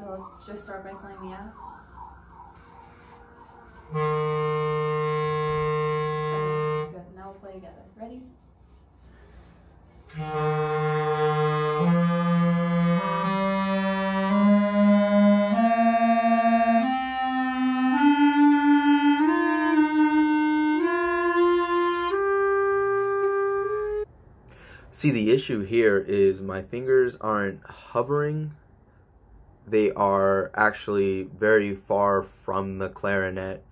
I'll just start by playing the F. Okay, good. Now we'll play together. Ready? See, the issue here is my fingers aren't hovering. They are actually very far from the clarinet,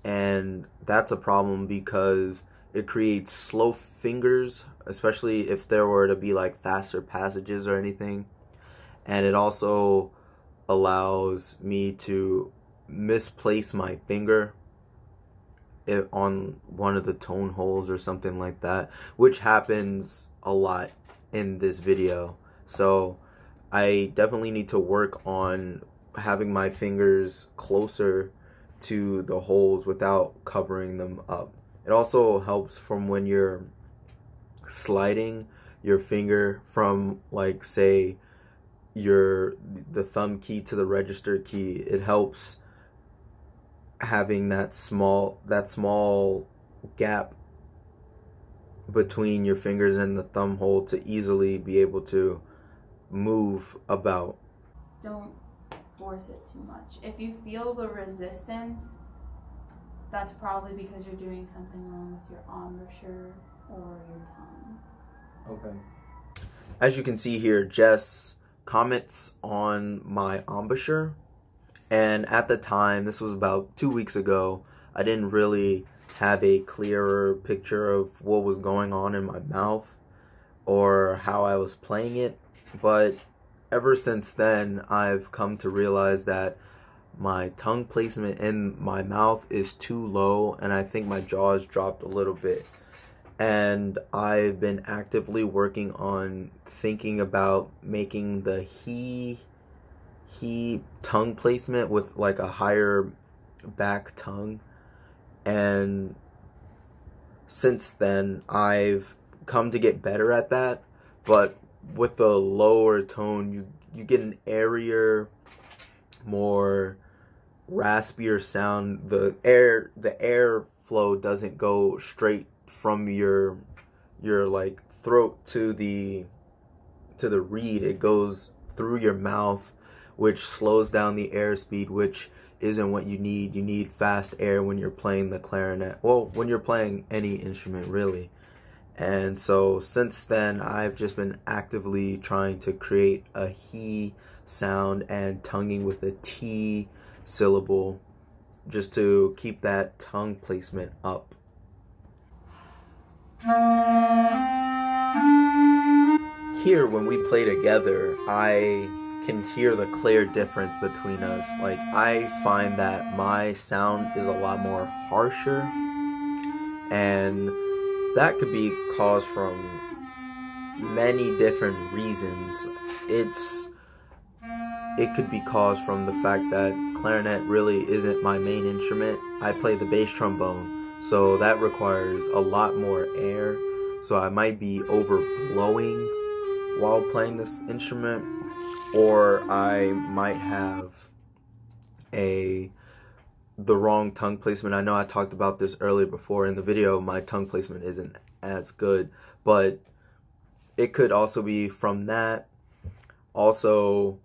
and that's a problem because it creates slow fingers, especially if there were to be like faster passages or anything. And it also allows me to misplace my finger on one of the tone holes or something like that, which happens a lot in this video. So I definitely need to work on having my fingers closer to the holes without covering them up. It also helps from when you're sliding your finger from, like, say the thumb key to the register key. It helps having that small gap between your fingers and the thumb hole to easily be able to move about. Don't force it too much. If you feel the resistance, that's probably because you're doing something wrong with your embouchure or your tongue. Okay. As you can see here, Jess comments on my embouchure, and at the time, this was about 2 weeks ago, I didn't really have a clearer picture of what was going on in my mouth or how I was playing it. But ever since then, I've come to realize that my tongue placement in my mouth is too low, and I think my jaw's dropped a little bit. And I've been actively working on thinking about making the he tongue placement with like a higher back tongue. And since then, I've come to get better at that. But with the lower tone, you get an airier, more raspier sound. The air flow doesn't go straight from your like throat to the reed. It goes through your mouth, which slows down the airspeed, which isn't what you need. You need fast air when you're playing the clarinet. Well, when you're playing any instrument, really. And so since then, I've just been actively trying to create a he sound and tonguing with a T syllable, just to keep that tongue placement up. Here, when we play together, I can hear the clear difference between us. Like, I find that my sound is a lot more harsher, and that could be caused from many different reasons. It could be caused from the fact that clarinet really isn't my main instrument. I play the bass trombone, so that requires a lot more air, so I might be overblowing while playing this instrument, or I might have the wrong tongue placement. I know I talked about this earlier before in the video. My tongue placement isn't as good, but it could also be from that. Also,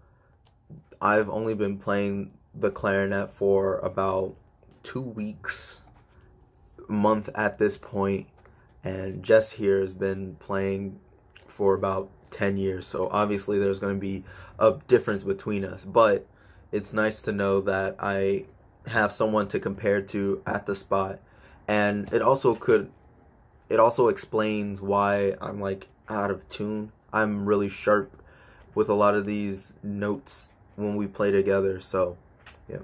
I've only been playing the clarinet for about 2 weeks, a month at this point, and Jess here has been playing for about 10 years, so obviously there's going to be a difference between us, but it's nice to know that I have someone to compare to at the spot. And it also explains why I'm like out of tune. I'm really sharp with a lot of these notes when we play together, so yeah.